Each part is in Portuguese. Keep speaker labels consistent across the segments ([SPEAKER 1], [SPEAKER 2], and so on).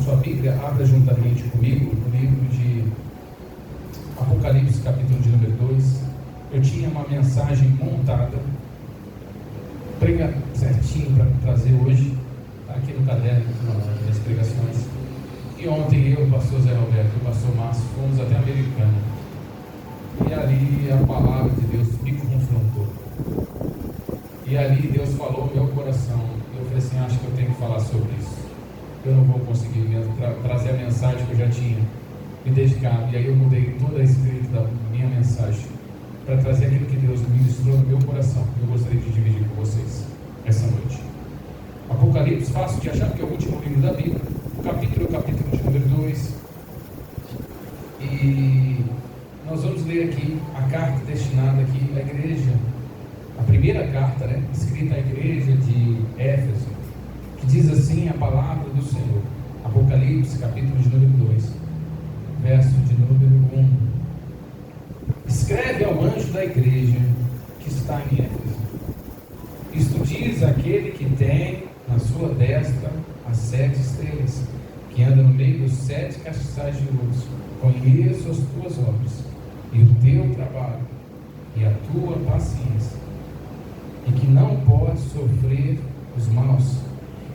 [SPEAKER 1] sua Bíblia, abra juntamente comigo no livro de Apocalipse, capítulo de número 2. Eu tinha uma mensagem montada, prega certinho para trazer hoje, está aqui no caderno das pregações. E ontem eu, o pastor Zé Roberto e o pastor Márcio fomos até Americana. E ali a palavra de Deus me confrontou. E ali Deus falou no meu coração. Eu falei assim, acho que eu tenho que falar sobre isso. Eu não vou conseguir mesmo trazer a mensagem que eu já tinha me dedicado. E aí eu mudei toda a escrita da minha mensagem para trazer aquilo que Deus ministrou no meu coração. Eu gostaria de dividir com vocês essa noite. Apocalipse, fácil de achar, porque é o último livro da Bíblia. O capítulo é o capítulo de número 2. E nós vamos ler aqui a carta destinada aqui à igreja. A primeira carta, escrita à igreja de Éfeso, que diz assim a palavra do Senhor. Apocalipse, capítulo de número 2, verso de número 1. Escreve ao anjo da igreja que está em Éfeso. Isto diz aquele que tem na sua destra as 7 estrelas, que anda no meio dos 7 castiçais de luz. Conheço as tuas obras, e o teu trabalho, e a tua paciência, e que não podes sofrer os maus,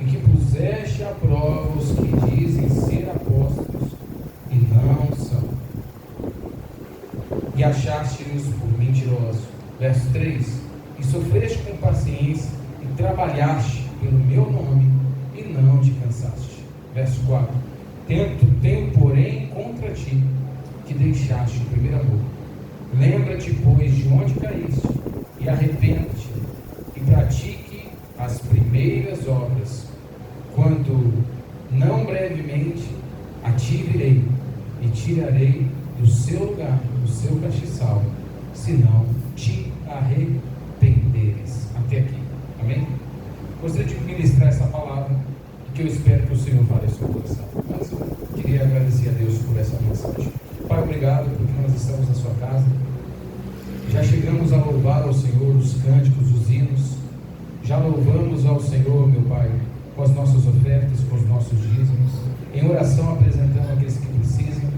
[SPEAKER 1] e que puseste à prova os que dizem ser apóstolos, e não são, e achaste-os por mentirosos. Verso 3: e sofreste com paciência, e trabalhaste pelo meu nome, e não te cansaste. Verso 4: tenho porém contra ti, que deixaste o primeiro amor. Lembra-te, pois, de onde caíste, e arrepende-te, e pratique as primeiras obras. Quando não brevemente a ti virei, e tirarei do seu lugar, do seu castiçal, se não te arrependeres. Até aqui, amém? Gostaria de ministrar essa palavra, que eu espero que o Senhor fale em seu coração. Mas eu queria agradecer a Deus por essa mensagem. Pai, obrigado porque nós estamos na sua casa. Já chegamos a louvar ao Senhor os cânticos, os hinos. Já louvamos ao Senhor, meu Pai, com as nossas ofertas, com os nossos dízimos. Em oração apresentando aqueles que precisam.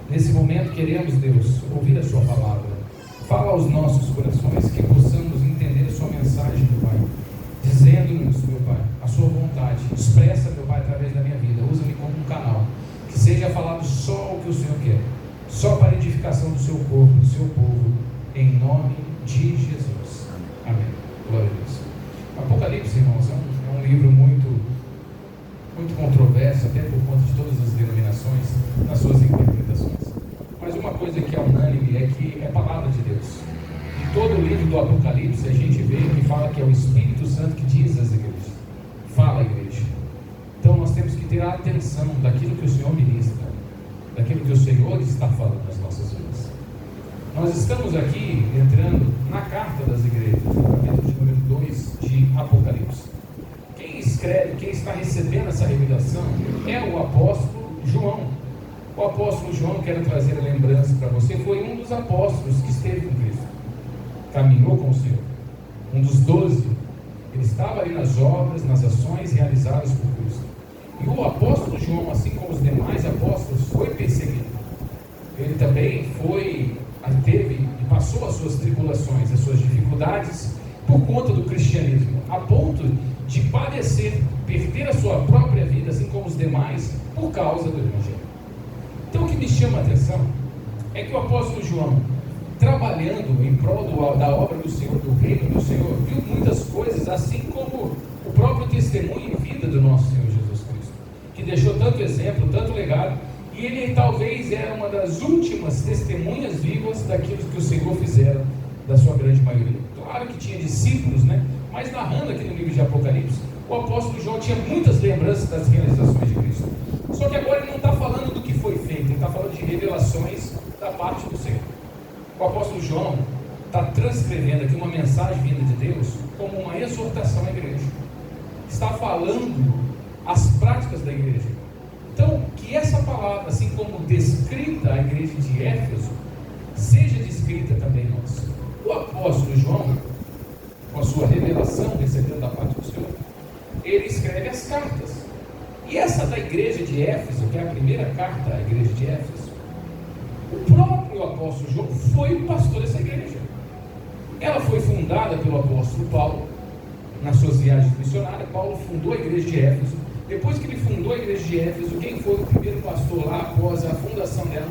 [SPEAKER 1] Nesse momento queremos, Deus, ouvir a sua palavra. Fala aos nossos corações, que possamos entender a sua mensagem, meu Pai, dizendo-nos, meu Pai, a sua vontade. Expressa, meu Pai, através da minha vida. Usa-me como um canal. Que seja falado só o que o Senhor quer. Só para a edificação do seu corpo, do seu povo, em nome de Jesus. Amém. Glória a Deus. Apocalipse, irmãos, é um livro muito controverso, até por conta de todas as denominações, nas suas interpretações. Mas uma coisa que é unânime é que é palavra de Deus. Em todo o livro do Apocalipse, a gente vê que fala que é o Espírito Santo que diz às igrejas. Fala, igreja. Então nós temos que ter a atenção daquilo que o Senhor ministra, daquilo que o Senhor está falando nas nossas vidas. Nós estamos aqui entrando na carta das igrejas, no capítulo de número 2 de Apocalipse. Quem escreve, quem está recebendo essa revelação é o apóstolo João. O apóstolo João, quero trazer a lembrança para você, foi um dos apóstolos que esteve com Cristo, caminhou com o Senhor, um dos 12. Ele estava ali nas obras, nas ações realizadas por Cristo. E o apóstolo João, assim como os demais apóstolos, foi perseguido. Ele também teve e passou as suas tribulações, as suas dificuldades por conta do cristianismo, a ponto de padecer, perder a sua própria vida, assim como os demais, por causa do Evangelho. Então o que me chama a atenção é que o apóstolo João, trabalhando em prol da obra do Senhor, do reino do Senhor, viu muitas coisas, assim como o próprio testemunho e vida do nosso Senhor Jesus Cristo, que deixou tanto exemplo, tanto legado, e ele talvez era uma das últimas testemunhas vivas daquilo que o Senhor fizera, da sua grande maioria. Claro que tinha discípulos, mas narrando aqui no livro de Apocalipse, o apóstolo João tinha muitas lembranças das realizações de Cristo. Só que agora ele não está falando do que foi feito, ele está falando de revelações da parte do Senhor. O apóstolo João está transcrevendo aqui uma mensagem vinda de Deus como uma exortação à igreja. Está falando as práticas da igreja. Então, que essa palavra, assim como descrita à igreja de Éfeso, seja descrita também em nós. O apóstolo João, com a sua revelação recebida da parte do Senhor, ele escreve as cartas. E essa da igreja de Éfeso, que é a primeira carta à igreja de Éfeso, o próprio apóstolo João foi o pastor dessa igreja. Ela foi fundada pelo apóstolo Paulo, nas suas viagens missionárias. Paulo fundou a igreja de Éfeso. Depois que ele fundou a igreja de Éfeso, quem foi o primeiro pastor lá após a fundação dela?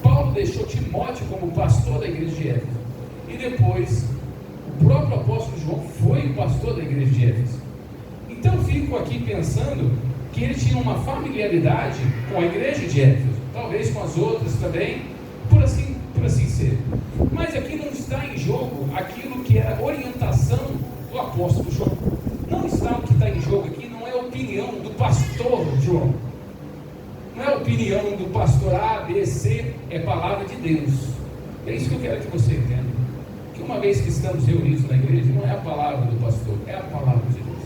[SPEAKER 1] Paulo deixou Timóteo como pastor da igreja de Éfeso. E depois, o próprio apóstolo João foi o pastor da igreja de Éfeso. Então, fico aqui pensando que ele tinha uma familiaridade com a igreja de Éfeso, talvez com as outras também, por assim ser. Mas aqui não está em jogo aquilo que era a orientação do apóstolo João. Não está o que está em jogo aqui, não é a opinião do pastor João. Não é a opinião do pastor A, B, C, é palavra de Deus. É isso que eu quero que você entenda. Que uma vez que estamos reunidos na igreja, não é a palavra do pastor, é a palavra de Deus.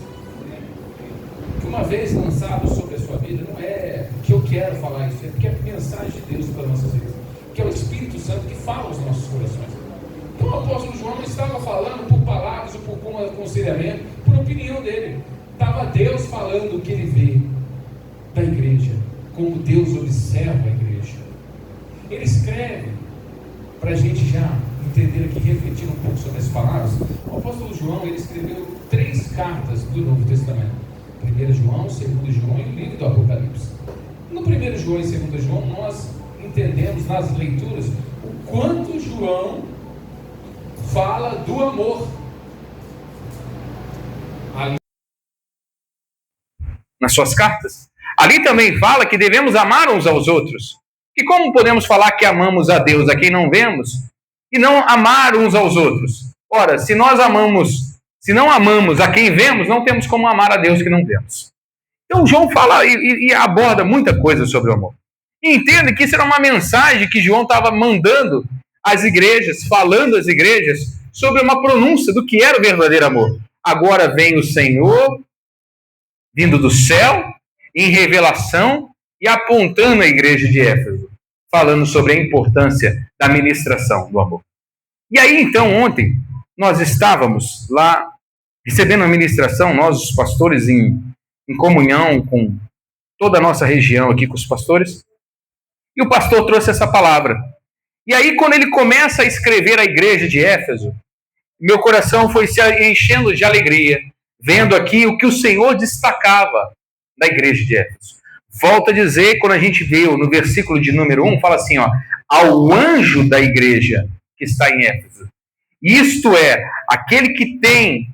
[SPEAKER 1] Que uma vez lançado sobre a sua vida, não é que eu quero falar isso, é porque é a mensagem de Deus para nossas vidas, que é o Espírito Santo que fala aos nossos corações. Então o apóstolo João não estava falando por palavras ou por aconselhamento, por opinião dele. Estava Deus falando o que ele vê da igreja, como Deus observa a igreja. Ele escreve, para a gente já entender aqui, refletir um pouco sobre as palavras. O apóstolo João, ele escreveu 3 cartas do Novo Testamento. 1 João, 2 João e o livro do Apocalipse. No 1 João e 2 João, nós entendemos nas leituras o quanto João fala do amor.
[SPEAKER 2] Nas suas cartas, ali também fala que devemos amar uns aos outros. E como podemos falar que amamos a Deus a quem não vemos e não amar uns aos outros? Ora, se não amamos a quem vemos, não temos como amar a Deus que não vemos. Então João fala e aborda muita coisa sobre o amor. E entenda que isso era uma mensagem que João estava mandando às igrejas, falando às igrejas sobre uma pronúncia do que era o verdadeiro amor. Agora vem o Senhor, vindo do céu, em revelação e apontando a igreja de Éfeso, falando sobre a importância da ministração do amor. E aí, então, ontem, nós estávamos lá recebendo a ministração, nós, os pastores, em comunhão com toda a nossa região aqui, com os pastores, e o pastor trouxe essa palavra. E aí, quando ele começa a escrever a igreja de Éfeso, meu coração foi se enchendo de alegria, vendo aqui o que o Senhor destacava da igreja de Éfeso. Volto a dizer, quando a gente viu no versículo de número 1, fala assim, ó, ao anjo da igreja que está em Éfeso. Isto é, aquele que tem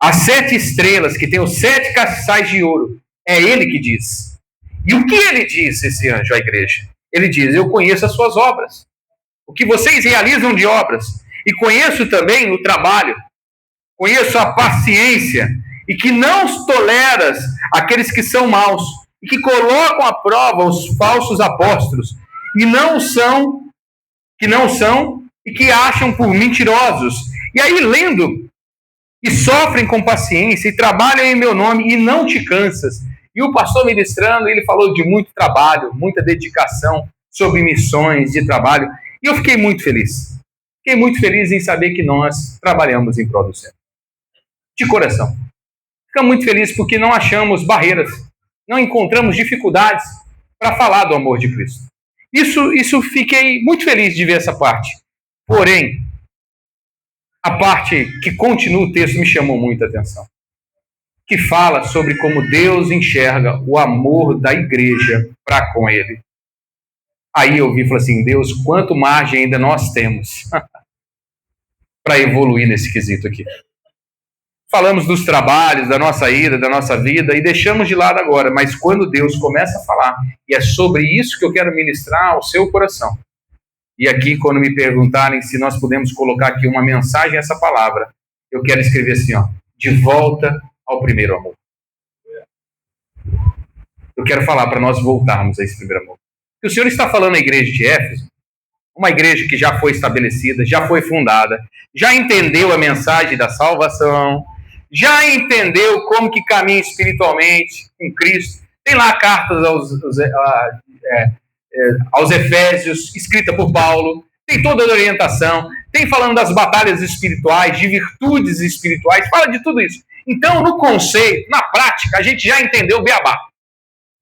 [SPEAKER 2] as 7 estrelas, que tem os 7 castiçais de ouro, é ele que diz. E o que ele diz, esse anjo, à igreja? Ele diz, eu conheço as suas obras, o que vocês realizam de obras, e conheço também o trabalho, conheço a paciência, e que não toleras aqueles que são maus, e que colocam à prova os falsos apóstolos, que não são, e que acham por mentirosos. E aí, lendo, e sofrem com paciência, e trabalham em meu nome, e não te cansas. E o pastor ministrando, ele falou de muito trabalho, muita dedicação, sobre missões de trabalho, e eu fiquei muito feliz. Fiquei muito feliz em saber que nós trabalhamos em prol do céu. De coração. Ficamos muito felizes porque não achamos barreiras, não encontramos dificuldades para falar do amor de Cristo. Isso fiquei muito feliz de ver essa parte. Porém, a parte que continua o texto me chamou muita atenção. Que fala sobre como Deus enxerga o amor da igreja para com ele. Aí eu vi e falei assim, Deus, quanto margem ainda nós temos para evoluir nesse quesito aqui. Falamos dos trabalhos, da nossa ida, da nossa vida, e deixamos de lado agora. Mas quando Deus começa a falar, e é sobre isso que eu quero ministrar ao seu coração. E aqui, quando me perguntarem se nós podemos colocar aqui uma mensagem, essa palavra, eu quero escrever assim, ó, de volta ao primeiro amor. Eu quero falar para nós voltarmos a esse primeiro amor. O Senhor está falando à igreja de Éfeso, uma igreja que já foi estabelecida, já foi fundada, já entendeu a mensagem da salvação, já entendeu como que caminha espiritualmente com Cristo. Tem lá cartas aos Efésios, escrita por Paulo, tem toda a orientação, tem falando das batalhas espirituais, de virtudes espirituais, fala de tudo isso. Então, no conceito, na prática, a gente já entendeu o beabá.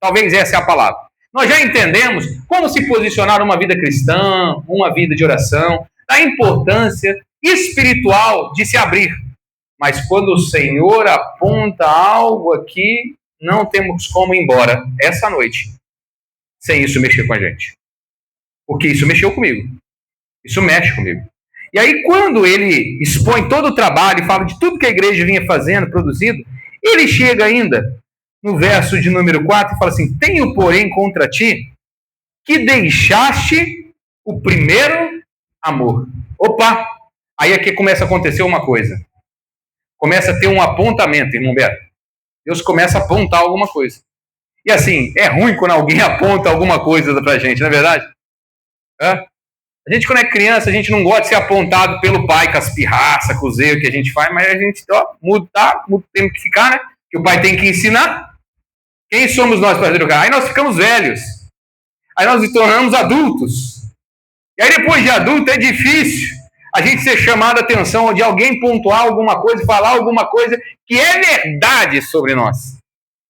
[SPEAKER 2] Talvez essa é a palavra. Nós já entendemos como se posicionar numa vida cristã, uma vida de oração, a importância espiritual de se abrir. Mas quando o Senhor aponta algo aqui, não temos como ir embora essa noite sem isso mexer com a gente. Porque isso mexeu comigo. Isso mexe comigo. E aí, quando ele expõe todo o trabalho e fala de tudo que a igreja vinha fazendo, produzido, ele chega ainda no verso de número 4 e fala assim: tenho, porém, contra ti que deixaste o primeiro amor. Opa! Aí aqui começa a acontecer uma coisa. Começa a ter um apontamento, irmão Beto. Deus começa a apontar alguma coisa. E assim, é ruim quando alguém aponta alguma coisa pra gente, não é verdade? A gente, quando é criança, a gente não gosta de ser apontado pelo pai com as pirraças, com o zelo que a gente faz, mas a gente, muda, tem que ficar, né? Que o pai tem que ensinar. Quem somos nós para educar? Aí nós ficamos velhos. Aí nós nos tornamos adultos. E aí depois de adulto é difícil a gente ser chamado a atenção de alguém pontuar alguma coisa, falar alguma coisa que é verdade sobre nós.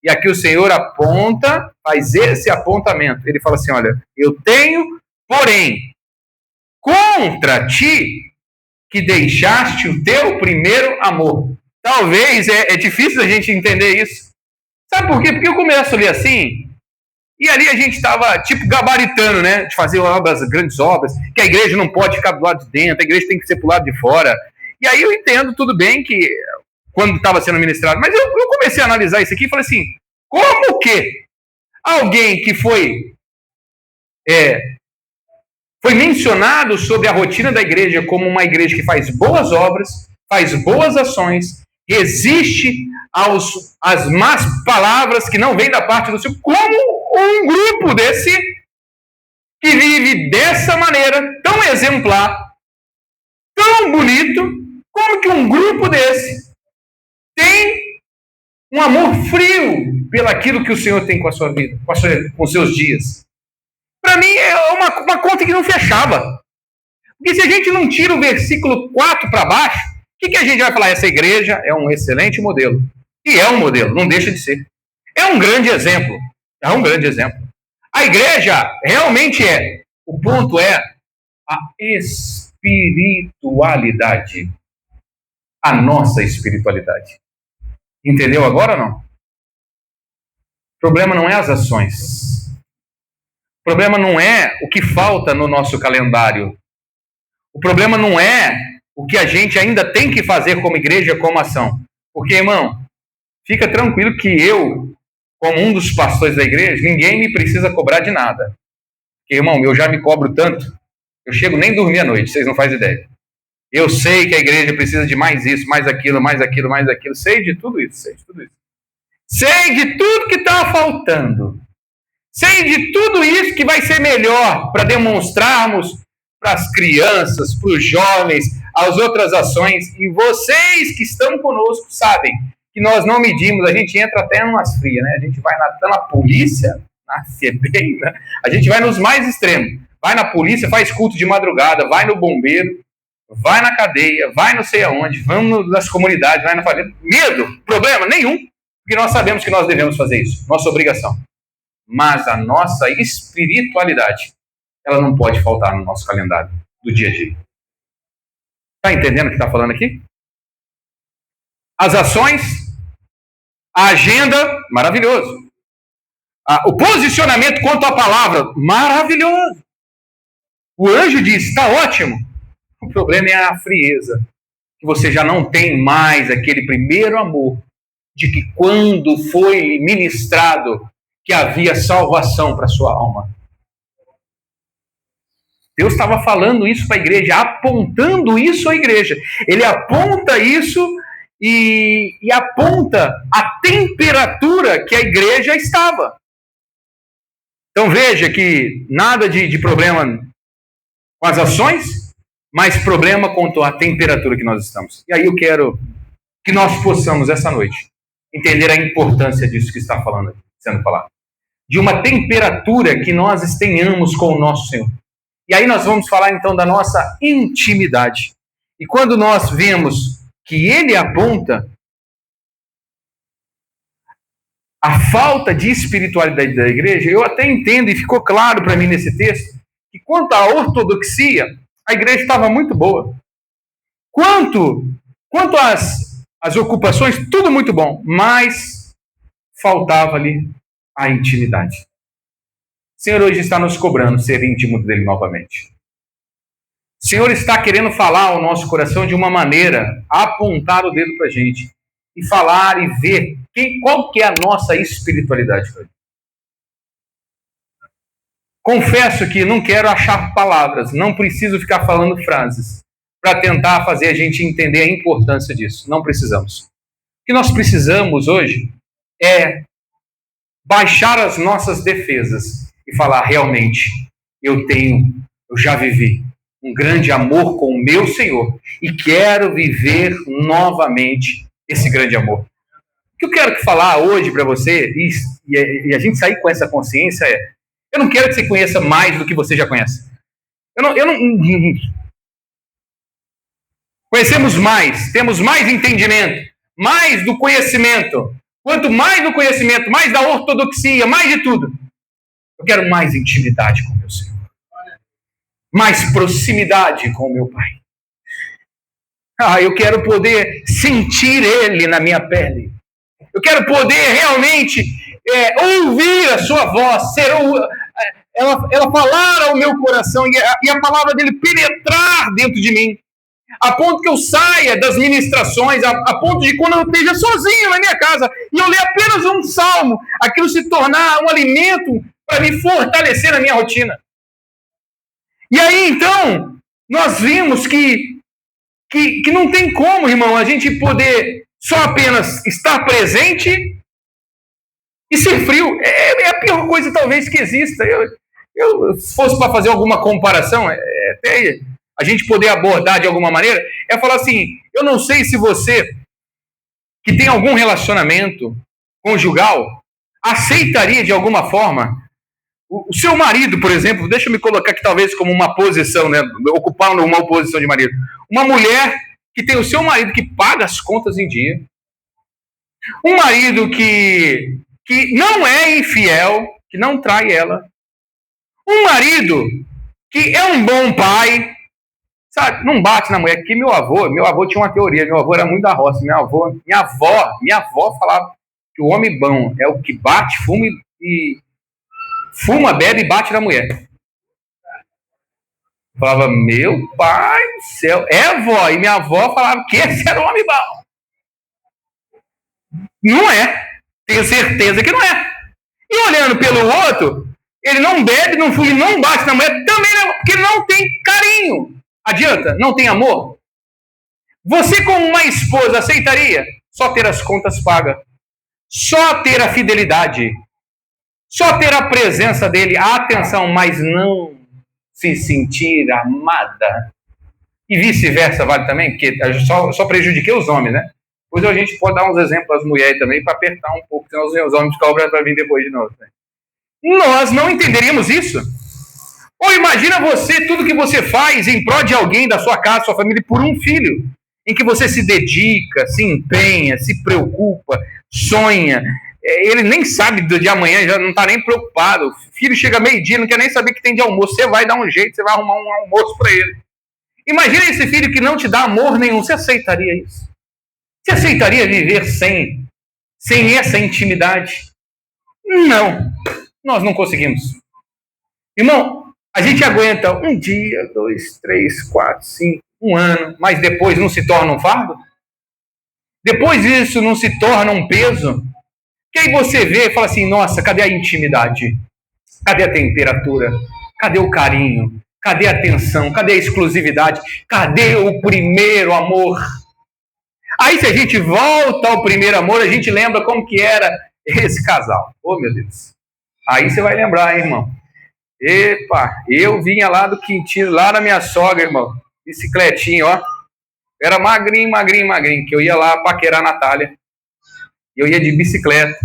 [SPEAKER 2] E aqui o Senhor aponta, faz esse apontamento. Ele fala assim: olha, eu tenho, porém, contra ti que deixaste o teu primeiro amor. Talvez é difícil a gente entender isso. Sabe por quê? Porque eu começo a ler assim, e ali a gente estava, tipo, gabaritando, né? De fazer obras, grandes obras, que a igreja não pode ficar do lado de dentro, a igreja tem que ser pro lado de fora. E aí eu entendo tudo bem que, quando estava sendo ministrado, mas eu comecei a analisar isso aqui e falei assim: como que alguém que foi mencionado sobre a rotina da igreja como uma igreja que faz boas obras, faz boas ações, resiste às más palavras que não vêm da parte do Senhor, como um grupo desse que vive dessa maneira tão exemplar, tão bonito, como que um grupo desse tem um amor frio pelaquilo que o Senhor tem com a sua vida, com os seus dias. Para mim é uma conta que não fechava. Porque se a gente não tira o versículo 4 para baixo, o que a gente vai falar? Essa igreja é um excelente modelo. E é um modelo, não deixa de ser. É um grande exemplo. É um grande exemplo. A igreja realmente é. O ponto é a espiritualidade. A nossa espiritualidade. Entendeu agora ou não? O problema não é as ações. O problema não é o que falta no nosso calendário. O problema não é o que a gente ainda tem que fazer como igreja, como ação. Porque, irmão, fica tranquilo que eu, como um dos pastores da igreja, ninguém me precisa cobrar de nada. Porque, irmão, eu já me cobro tanto, eu chego nem dormir à noite, vocês não fazem ideia. Eu sei que a igreja precisa de mais isso, mais aquilo, mais aquilo, mais aquilo. Sei de tudo isso, sei de tudo isso. Sei de tudo que está faltando. Sei de tudo isso que vai ser melhor para demonstrarmos para as crianças, para os jovens, as outras ações. E vocês que estão conosco sabem que nós não medimos, a gente entra até em umas frias, né? A gente vai na polícia, na FEBEM, né? A gente vai nos mais extremos. Vai na polícia, faz culto de madrugada, vai no bombeiro, vai na cadeia, vai não sei aonde, vamos nas comunidades, vai na favela. Medo? Problema? Nenhum. Porque nós sabemos que nós devemos fazer isso. Nossa obrigação. Mas a nossa espiritualidade, ela não pode faltar no nosso calendário do dia a dia. Está entendendo o que está falando aqui? As ações, a agenda, maravilhoso. O posicionamento quanto à palavra, maravilhoso. O anjo diz, está ótimo. O problema é a frieza. Que você já não tem mais aquele primeiro amor de que quando foi ministrado que havia salvação para a sua alma. Deus estava falando isso para a igreja, apontando isso à igreja. Ele aponta isso e aponta a temperatura que a igreja estava. Então veja que nada de problema com as ações, mas problema quanto à temperatura que nós estamos. E aí eu quero que nós possamos, essa noite, entender a importância disso que está sendo falado. De uma temperatura que nós tenhamos com o nosso Senhor. E aí nós vamos falar então da nossa intimidade. E quando nós vemos que Ele aponta, a falta de espiritualidade da igreja, eu até entendo e ficou claro para mim nesse texto, que quanto à ortodoxia, a igreja estava muito boa. Quanto às ocupações, tudo muito bom, mas faltava ali a intimidade. O Senhor hoje está nos cobrando ser íntimo dele novamente. O Senhor está querendo falar ao nosso coração de uma maneira, apontar o dedo para a gente e falar e ver qual que é a nossa espiritualidade. Confesso que não quero achar palavras, não preciso ficar falando frases para tentar fazer a gente entender a importância disso. Não precisamos. O que nós precisamos hoje é baixar as nossas defesas e falar, realmente, eu já vivi um grande amor com o meu Senhor e quero viver novamente esse grande amor. O que eu quero falar hoje para você, e a gente sair com essa consciência, eu não quero que você conheça mais do que você já conhece. Conhecemos mais, temos mais entendimento, mais do conhecimento. Quanto mais do conhecimento, mais da ortodoxia, mais de tudo. Eu quero mais intimidade com o meu Senhor. Mais proximidade com o meu Pai. Eu quero poder sentir Ele na minha pele. Eu quero poder realmente ouvir a sua voz, ela falar ao meu coração e a palavra dele penetrar dentro de mim. A ponto que eu saia das ministrações, a ponto de quando eu esteja sozinho na minha casa e eu ler apenas um salmo, aquilo se tornar um alimento para me fortalecer na minha rotina. E aí, então, nós vimos que não tem como, irmão, a gente poder só apenas estar presente e ser frio. É a pior coisa, talvez, que exista. Se fosse para fazer alguma comparação, até a gente poder abordar de alguma maneira, é falar assim, eu não sei se você, que tem algum relacionamento conjugal, aceitaria de alguma forma o seu marido, por exemplo, deixa eu me colocar aqui talvez como uma posição, né, ocupando uma posição de marido. Uma mulher que tem o seu marido que paga as contas em dia. Um marido que não é infiel, que não trai ela. Um marido que é um bom pai, sabe, não bate na mulher. Que meu avô tinha uma teoria, meu avô era muito da roça, minha avó falava que o homem bom é o que bate, fuma, bebe e bate na mulher. Eu falava, meu pai do céu, vó, e minha avó falava que esse era o homem bom. Não é, tenho certeza que não é. E olhando pelo outro, ele não bebe, não fuma, não bate na mulher, também não, porque não tem carinho. Adianta? Não tem amor? Você, como uma esposa, aceitaria só ter as contas pagas? Só ter a fidelidade? Só ter a presença dele, a atenção, mas não se sentir amada? E vice-versa, vale também? Porque eu só prejudiquei os homens, né? Depois a gente pode dar uns exemplos às mulheres também para apertar um pouco, senão os homens cobram para vir depois de novo. Né? Nós não entenderíamos isso. Ou imagina você, tudo que você faz em prol de alguém da sua casa, sua família, por um filho, em que você se dedica, se empenha, se preocupa, sonha. Ele nem sabe do dia de amanhã, já não está nem preocupado. O filho chega meio-dia, não quer nem saber o que tem de almoço. Você vai dar um jeito, você vai arrumar um almoço para ele. Imagina esse filho que não te dá amor nenhum. Você aceitaria isso? Você aceitaria viver sem essa intimidade? Não. Nós não conseguimos. Irmão, a gente aguenta um dia, 2, 3, 4, 5, um ano, mas depois não se torna um fardo? Depois isso não se torna um peso? Que aí você vê e fala assim, nossa, cadê a intimidade? Cadê a temperatura? Cadê o carinho? Cadê a atenção? Cadê a exclusividade? Cadê o primeiro amor? Aí se a gente volta ao primeiro amor, a gente lembra como que era esse casal. Oh, meu Deus. Aí você vai lembrar, hein, irmão. Epa, eu vinha lá do Quintino, lá na minha sogra, irmão. Bicicletinha, ó. Era magrinho, que eu ia lá paquerar a Natália. Eu ia de bicicleta.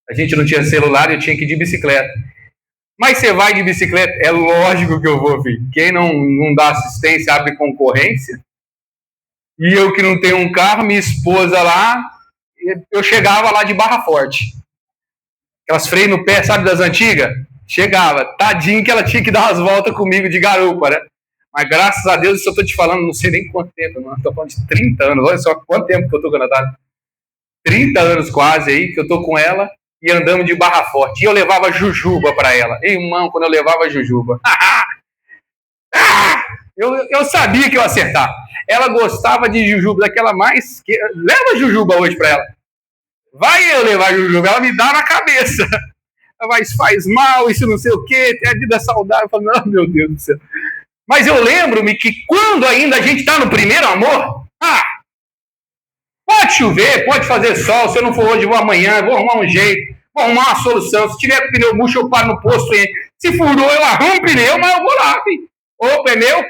[SPEAKER 2] A gente não tinha celular, eu tinha que ir de bicicleta. Mas você vai de bicicleta, é lógico que eu vou, filho. Quem não dá assistência abre concorrência. E eu que não tenho um carro, minha esposa lá, eu chegava lá de Barra Forte. Aquelas freios no pé, sabe, das antigas? Chegava. Tadinho que ela tinha que dar umas voltas comigo de garupa, né? Mas graças a Deus, isso eu tô te falando, não sei nem quanto tempo, não. Tô falando de 30 anos. Olha só quanto tempo que eu tô com a Natália. 30 anos quase aí que eu tô com ela e andamos de Barra Forte. E eu levava jujuba para ela. Irmão, quando eu levava jujuba. Eu sabia que eu ia acertar. Ela gostava de jujuba, daquela mais... Leva jujuba hoje para ela. Vai eu levar jujuba. Ela me dá na cabeça. Mas faz mal, isso não sei o quê. Tem a vida saudável. Eu falo, não, meu Deus do céu. Mas eu lembro-me que quando ainda a gente está no primeiro amor... Pode chover, pode fazer sol. Se eu não for hoje, vou amanhã. Vou arrumar um jeito. Vou arrumar uma solução. Se tiver com pneu murcho, eu paro no posto. Se furou, eu arrumo o pneu, mas eu vou lá, filho. Ô, pneu,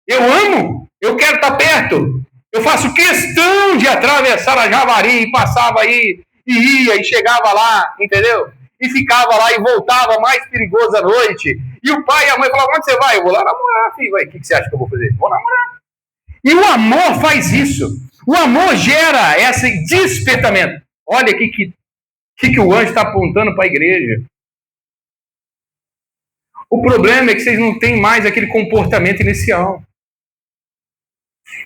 [SPEAKER 2] eu amo. Eu quero estar perto. Eu faço questão de atravessar a Javari e passava aí, e ia, e chegava lá, entendeu? E ficava lá e voltava mais perigoso à noite. E o pai e a mãe falavam, onde você vai? Eu vou lá namorar, filho. O que você acha que eu vou fazer? Vou namorar. E o amor faz isso. O amor gera esse despertamento. Olha aqui que o anjo está apontando para a igreja. O problema é que vocês não têm mais aquele comportamento inicial.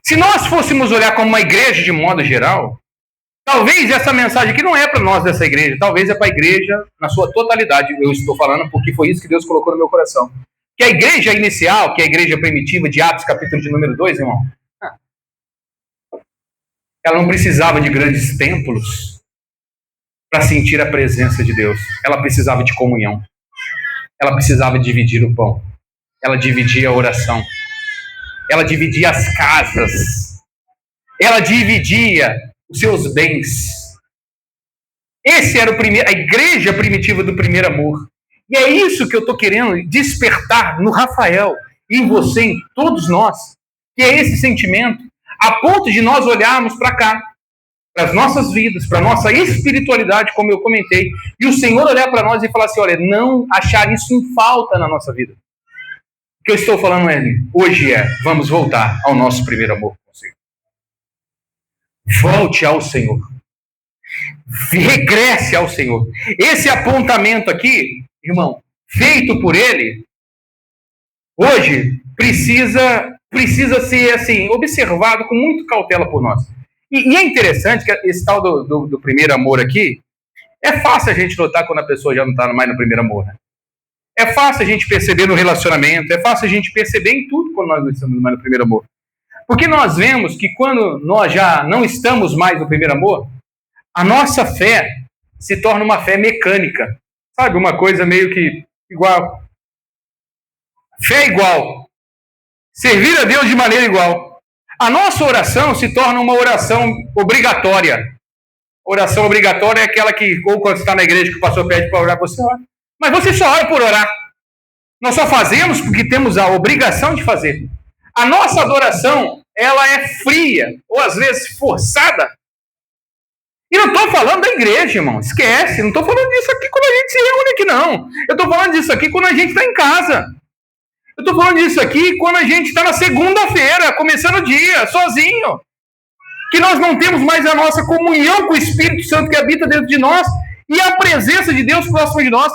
[SPEAKER 2] Se nós fôssemos olhar como uma igreja de modo geral, talvez essa mensagem aqui não é para nós dessa igreja, talvez é para a igreja na sua totalidade. Eu estou falando porque foi isso que Deus colocou no meu coração. Que a igreja inicial, que é a igreja primitiva de Atos, capítulo de número 2, irmão, ela não precisava de grandes templos para sentir a presença de Deus. Ela precisava de comunhão. Ela precisava dividir o pão. Ela dividia a oração. Ela dividia as casas. Ela dividia os seus bens. Esse era a igreja primitiva do primeiro amor. E é isso que eu estou querendo despertar no Rafael, em você, em todos nós, que é esse sentimento, a ponto de nós olharmos para cá, para as nossas vidas, para a nossa espiritualidade, como eu comentei, e o Senhor olhar para nós e falar assim, olha, não achar isso em falta na nossa vida. O que eu estou falando hoje vamos voltar ao nosso primeiro amor com o Senhor. Volte ao Senhor. Regresse ao Senhor. Esse apontamento aqui, irmão, feito por Ele, hoje precisa ser assim, observado com muita cautela por nós. E é interessante que esse tal do primeiro amor aqui, é fácil a gente notar quando a pessoa já não está mais no primeiro amor, né? É fácil a gente perceber no relacionamento, é fácil a gente perceber em tudo quando nós não estamos mais no primeiro amor. Porque nós vemos que quando nós já não estamos mais no primeiro amor, a nossa fé se torna uma fé mecânica. Sabe, uma coisa meio que igual. Fé igual. Servir a Deus de maneira igual. A nossa oração se torna uma oração obrigatória. Oração obrigatória é aquela que, ou quando você está na igreja que o pastor pede para orar, você ora. Mas você só ora por orar. Nós só fazemos porque temos a obrigação de fazer. A nossa adoração, ela é fria, ou às vezes forçada. E não estou falando da igreja, irmão. Esquece. Não estou falando disso aqui quando a gente se reúne aqui, não. Eu estou falando disso aqui quando a gente está em casa. Eu estou falando disso aqui quando a gente está na segunda-feira, começando o dia, sozinho. Que nós não temos mais a nossa comunhão com o Espírito Santo que habita dentro de nós e a presença de Deus próximo de nós.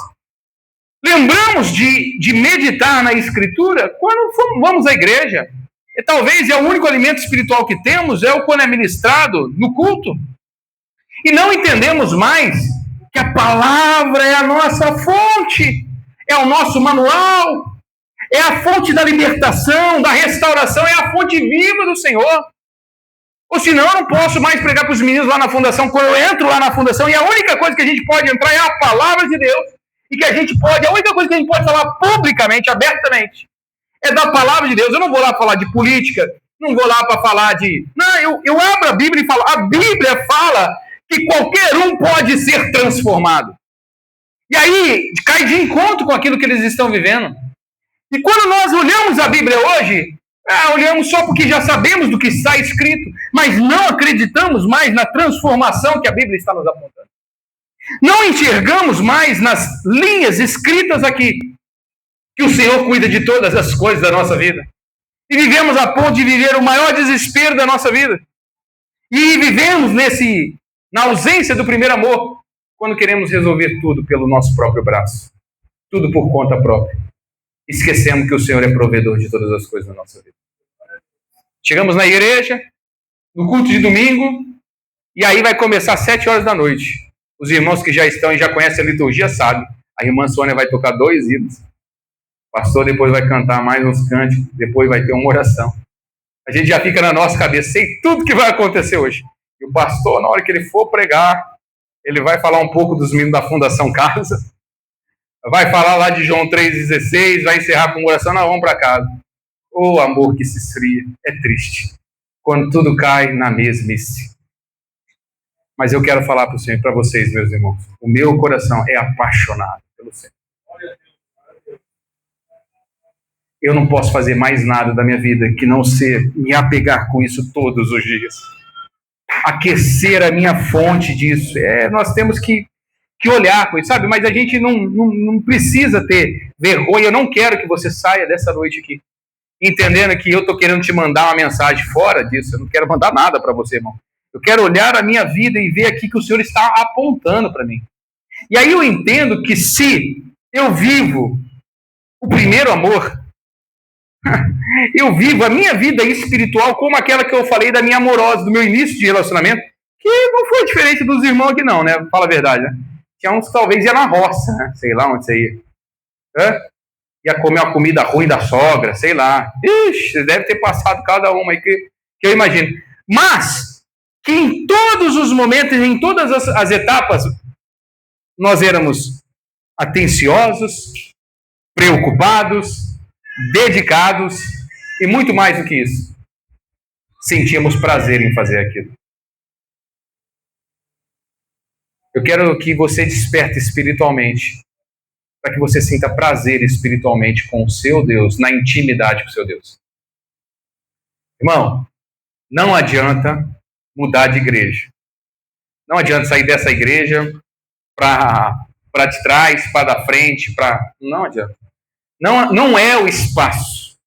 [SPEAKER 2] Lembramos de meditar na Escritura quando vamos à igreja. E talvez é o único alimento espiritual que temos, é o quando é ministrado no culto. E não entendemos mais que a palavra é a nossa fonte, é o nosso manual, é a fonte da libertação, da restauração, é a fonte viva do Senhor. Ou senão eu não posso mais pregar para os meninos lá na fundação, quando eu entro lá na fundação, e a única coisa que a gente pode entrar é a palavra de Deus, e que a única coisa que a gente pode falar publicamente, abertamente, é da palavra de Deus. Eu não vou lá falar de política, não vou lá para falar de... Não, eu abro a Bíblia e falo, a Bíblia fala que qualquer um pode ser transformado. E aí cai de encontro com aquilo que eles estão vivendo. E quando nós olhamos a Bíblia hoje, olhamos só porque já sabemos do que está escrito, mas não acreditamos mais na transformação que a Bíblia está nos apontando. Não enxergamos mais nas linhas escritas aqui que o Senhor cuida de todas as coisas da nossa vida. E vivemos a ponto de viver o maior desespero da nossa vida. E vivemos na ausência do primeiro amor, quando queremos resolver tudo pelo nosso próprio braço, tudo por conta própria. Esquecemos que o Senhor é provedor de todas as coisas na nossa vida. Chegamos na igreja, no culto de domingo, e aí vai começar às 7 horas da noite. Os irmãos que já estão e já conhecem a liturgia sabem. A irmã Sônia vai tocar 2 hinos. O pastor depois vai cantar mais uns cânticos, depois vai ter uma oração. A gente já fica na nossa cabeça, sei tudo que vai acontecer hoje. E o pastor, na hora que ele for pregar, ele vai falar um pouco dos meninos da Fundação Casa, vai falar lá de João 3,16, vai encerrar com uma oração, nós vamos para casa. O amor que se esfria é triste, quando tudo cai na mesmice. Mas eu quero falar para o Senhor, para vocês, meus irmãos, o meu coração é apaixonado pelo Senhor. Eu não posso fazer mais nada da minha vida que não ser me apegar com isso todos os dias. Aquecer a minha fonte disso. Nós temos que olhar com isso, sabe? Mas a gente não precisa ter vergonha. Eu não quero que você saia dessa noite aqui entendendo que eu estou querendo te mandar uma mensagem fora disso. Eu não quero mandar nada para você, irmão. Eu quero olhar a minha vida e ver aqui que o Senhor está apontando para mim. E aí eu entendo que se eu vivo o primeiro amor, eu vivo a minha vida espiritual como aquela que eu falei da minha amorosa, do meu início de relacionamento, que não foi diferente dos irmãos aqui não, né? Fala a verdade, né? Tinha uns que talvez ia na roça, né? Sei lá onde você ia. Ia comer uma comida ruim da sogra, sei lá. Ixi, deve ter passado cada uma aí que eu imagino. Mas que em todos os momentos, em todas as etapas, nós éramos atenciosos, preocupados, dedicados e muito mais do que isso. Sentíamos prazer em fazer aquilo. Eu quero que você desperte espiritualmente, para que você sinta prazer espiritualmente com o seu Deus, na intimidade com o seu Deus. Irmão, não adianta mudar de igreja. Não adianta sair dessa igreja para de trás, para da frente, não adianta. Não é o espaço.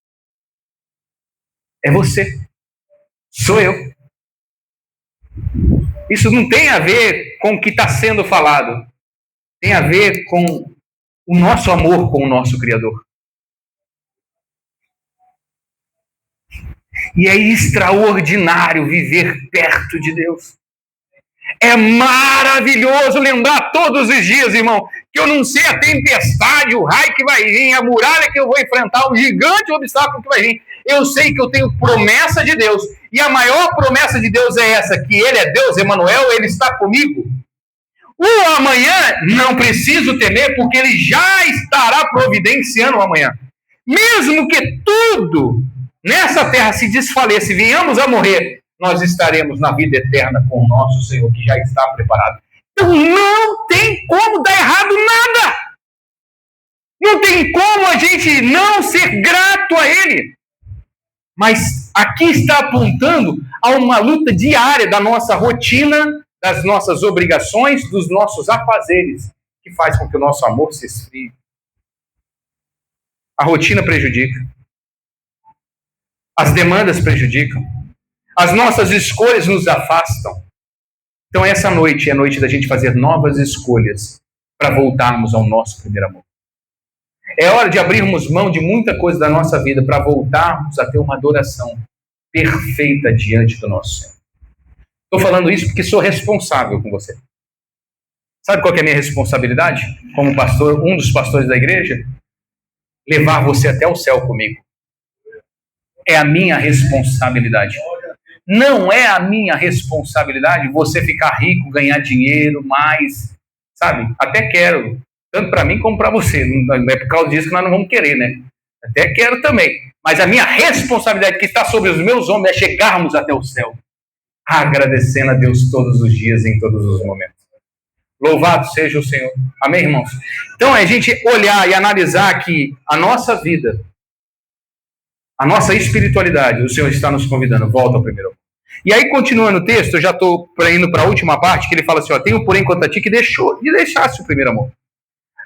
[SPEAKER 2] É você. Sou eu. Isso não tem a ver com o que está sendo falado. Tem a ver com o nosso amor com o nosso Criador. E é extraordinário viver perto de Deus. É maravilhoso lembrar todos os dias, irmão, que eu não sei a tempestade, o raio que vai vir, a muralha que eu vou enfrentar, o gigante obstáculo que vai vir. Eu sei que eu tenho promessa de Deus. E a maior promessa de Deus é essa, que Ele é Deus, Emanuel, Ele está comigo. O amanhã não preciso temer, porque Ele já estará providenciando o amanhã. Mesmo que tudo nessa terra se desfaleça e venhamos a morrer, nós estaremos na vida eterna com o nosso Senhor, que já está preparado. Então não tem como dar errado nada. Não tem como a gente não ser grato a Ele. Mas aqui está apontando a uma luta diária da nossa rotina, das nossas obrigações, dos nossos afazeres, que faz com que o nosso amor se esfrie. A rotina prejudica. As demandas prejudicam. As nossas escolhas nos afastam. Então essa noite é a noite da gente fazer novas escolhas para voltarmos ao nosso primeiro amor. É hora de abrirmos mão de muita coisa da nossa vida para voltarmos a ter uma adoração perfeita diante do nosso Senhor. Estou falando isso porque sou responsável com você. Sabe qual que é a minha responsabilidade como pastor, um dos pastores da igreja? Levar você até o céu comigo. É a minha responsabilidade. Não é a minha responsabilidade você ficar rico, ganhar dinheiro, mais, sabe? Até quero, tanto para mim como para você. Não é por causa disso que nós não vamos querer, né? Até quero também. Mas a minha responsabilidade que está sobre os meus ombros é chegarmos até o céu, agradecendo a Deus todos os dias, em todos os momentos. Louvado seja o Senhor. Amém, irmãos? Então é a gente olhar e analisar que a nossa vida, a nossa espiritualidade, o Senhor está nos convidando, volta ao primeiro amor. E aí, continuando o texto, eu já estou indo para a última parte, que ele fala assim, ó, tenho porém contra ti que deixaste o primeiro amor.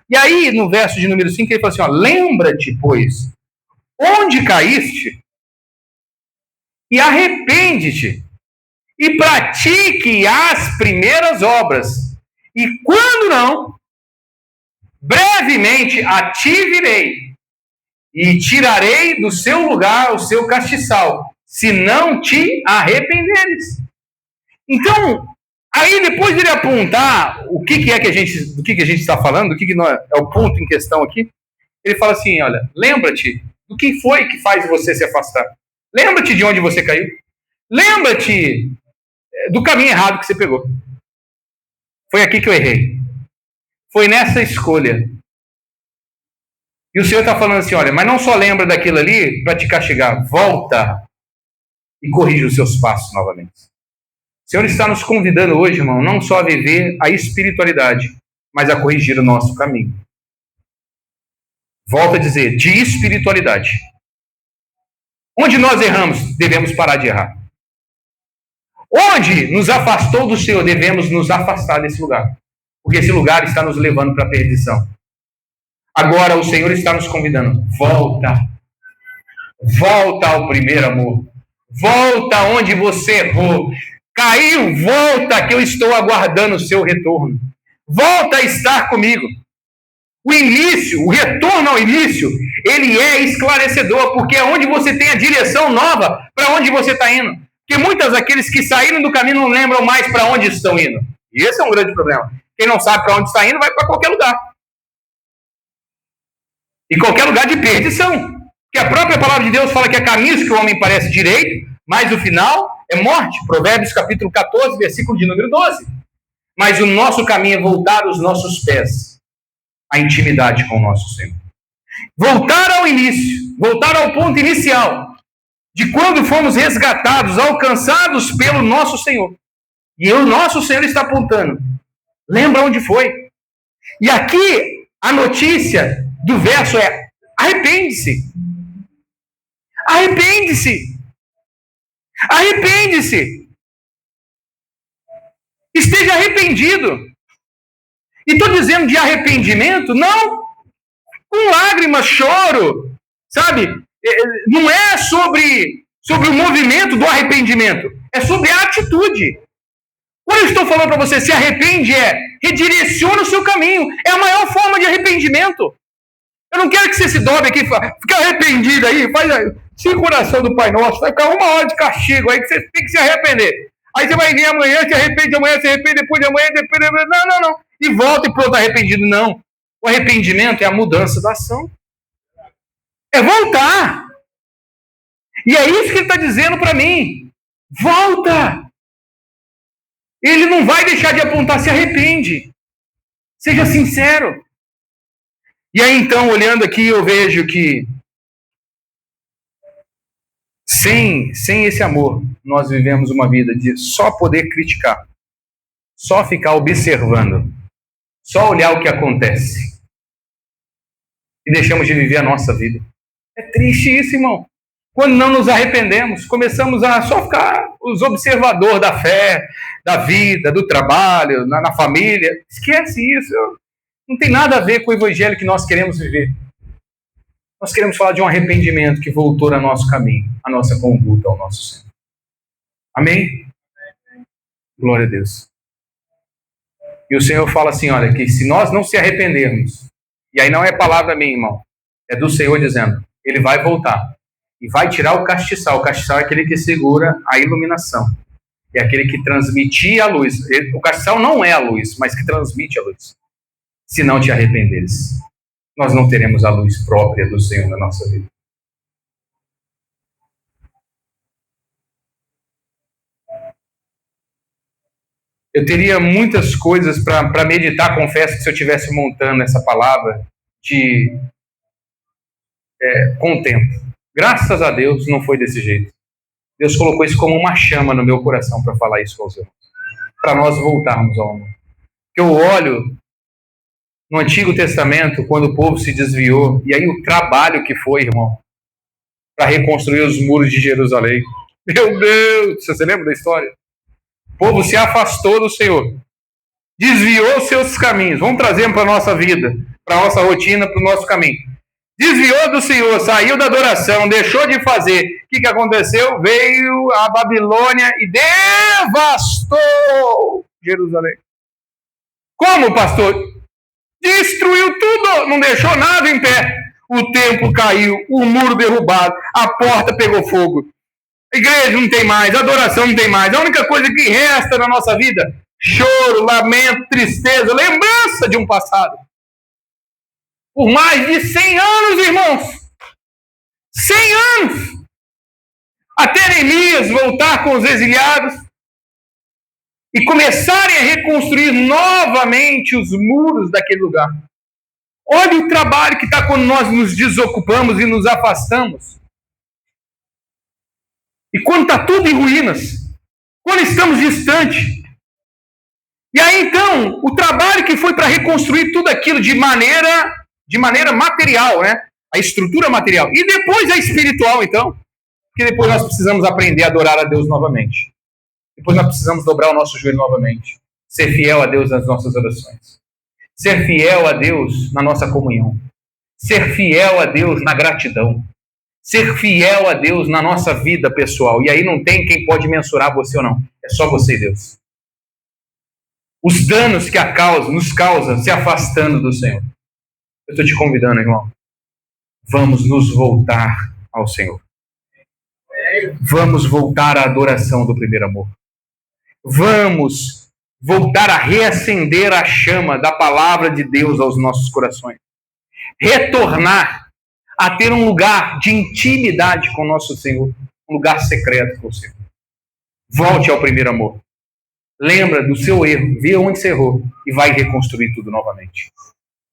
[SPEAKER 2] E aí, no verso de número 5, ele fala assim, ó, lembra-te, pois, onde caíste, e arrepende-te, e pratique as primeiras obras. e quando não, brevemente a ti virei, e tirarei do seu lugar o seu castiçal, se não te arrependeres. Então, aí depois de ele apontar do que a gente está falando, é o ponto em questão aqui, ele fala assim, olha, lembra-te do que foi que faz você se afastar. Lembra-te de onde você caiu. Lembra-te do caminho errado que você pegou. Foi aqui que eu errei. Foi nessa escolha. E o Senhor está falando assim, olha, mas não só lembra daquilo ali para te castigar, volta e corrige os seus passos novamente. O Senhor está nos convidando hoje, irmão, não só a viver a espiritualidade, mas a corrigir o nosso caminho. Volto a dizer, de espiritualidade. Onde nós erramos, devemos parar de errar. Onde nos afastou do Senhor, devemos nos afastar desse lugar. Porque esse lugar está nos levando para a perdição. Agora o Senhor está nos convidando. Volta. Volta ao primeiro amor. Volta onde você errou. Caiu, volta que eu estou aguardando o seu retorno. Volta a estar comigo. O retorno ao início, ele é esclarecedor, porque é onde você tem a direção nova para onde você está indo. Porque muitos daqueles que saíram do caminho não lembram mais para onde estão indo. E esse é um grande problema. Quem não sabe para onde está indo, vai para qualquer lugar. E qualquer lugar de perdição. Porque a própria palavra de Deus fala que há caminhos que o homem parece direito, mas o final é morte. Provérbios capítulo 14, versículo de número 12. Mas o nosso caminho é voltar os nossos pés à intimidade com o nosso Senhor. Voltar ao início, voltar ao ponto inicial, de quando fomos resgatados, alcançados pelo nosso Senhor. E o nosso Senhor está apontando. Lembra onde foi? E aqui a notícia do verso é: arrepende-se. Arrepende-se. Arrepende-se. Esteja arrependido. E estou dizendo de arrependimento, não com lágrimas, choro, sabe? Não é sobre o movimento do arrependimento, é sobre a atitude. Quando eu estou falando para você, se arrepende, redireciona o seu caminho. É a maior forma de arrependimento. Eu não quero que você se dobre aqui e fique arrependido aí, faz 5 orações do Pai Nosso, vai ficar 1 hora de castigo aí que você tem que se arrepender. Aí você vai vir amanhã, se arrepende amanhã, se arrepende depois de amanhã, depois de amanhã. Não. E volta e pronto, arrependido. Não. O arrependimento é a mudança da ação. É voltar. E é isso que ele está dizendo para mim. Volta. Ele não vai deixar de apontar, se arrepende. Seja sincero. E aí então, olhando aqui, eu vejo que sem esse amor, nós vivemos uma vida de só poder criticar, só ficar observando, só olhar o que acontece. E deixamos de viver a nossa vida. É triste isso, irmão. Quando não nos arrependemos, começamos a só ficar os observadores da fé, da vida, do trabalho, na família. Esquece isso. Não tem nada a ver com o evangelho que nós queremos viver. Nós queremos falar de um arrependimento que voltou ao nosso caminho, a nossa conduta ao nosso Senhor. Amém? Glória a Deus. E o Senhor fala assim, olha, que se nós não se arrependermos, e aí não é palavra minha, irmão, é do Senhor dizendo, ele vai voltar e vai tirar o castiçal. O castiçal é aquele que segura a iluminação. É aquele que transmite a luz. O castiçal não é a luz, mas que transmite a luz. Se não te arrependeres, nós não teremos a luz própria do Senhor na nossa vida. Eu teria muitas coisas para meditar, confesso que se eu estivesse montando essa palavra com o tempo. Graças a Deus não foi desse jeito. Deus colocou isso como uma chama no meu coração para falar isso com os irmãos. Para nós voltarmos ao amor. Porque eu olho no Antigo Testamento, quando o povo se desviou, e aí o trabalho que foi, irmão, para reconstruir os muros de Jerusalém. Meu Deus! Você lembra da história? O povo se afastou do Senhor. Desviou seus caminhos. Vamos trazer para a nossa vida, para a nossa rotina, para o nosso caminho. Desviou do Senhor, saiu da adoração, deixou de fazer. O que aconteceu? Veio a Babilônia e devastou Jerusalém. Como, pastor? Destruiu tudo, não deixou nada em pé. O templo caiu, o muro derrubado, a porta pegou fogo. A igreja não tem mais, a adoração não tem mais. A única coisa que resta na nossa vida, choro, lamento, tristeza, lembrança de um passado. Por mais de 100 anos, irmãos. 100 anos. Até Neemias voltar com os exiliados e começarem a reconstruir novamente os muros daquele lugar. Olha o trabalho que está quando nós nos desocupamos e nos afastamos. E quando está tudo em ruínas. Quando estamos distantes. E aí então, o trabalho que foi para reconstruir tudo aquilo de maneira material, né? A estrutura material. E depois a espiritual, então. Porque depois nós precisamos aprender a adorar a Deus novamente. Depois nós precisamos dobrar o nosso joelho novamente. Ser fiel a Deus nas nossas orações. Ser fiel a Deus na nossa comunhão. Ser fiel a Deus na gratidão. Ser fiel a Deus na nossa vida pessoal. E aí não tem quem pode mensurar você ou não. É só você e Deus. Os danos que nos causa se afastando do Senhor. Eu estou te convidando, irmão. Vamos nos voltar ao Senhor. Vamos voltar à adoração do primeiro amor. Vamos voltar a reacender a chama da palavra de Deus aos nossos corações. Retornar a ter um lugar de intimidade com o nosso Senhor. Um lugar secreto com o Senhor. Volte ao primeiro amor. Lembra do seu erro, vê onde você errou e vai reconstruir tudo novamente.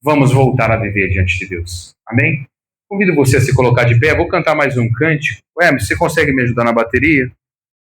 [SPEAKER 2] Vamos voltar a viver diante de Deus. Amém? Convido você a se colocar de pé. Vou cantar mais um cântico. Ué, você consegue me ajudar na bateria?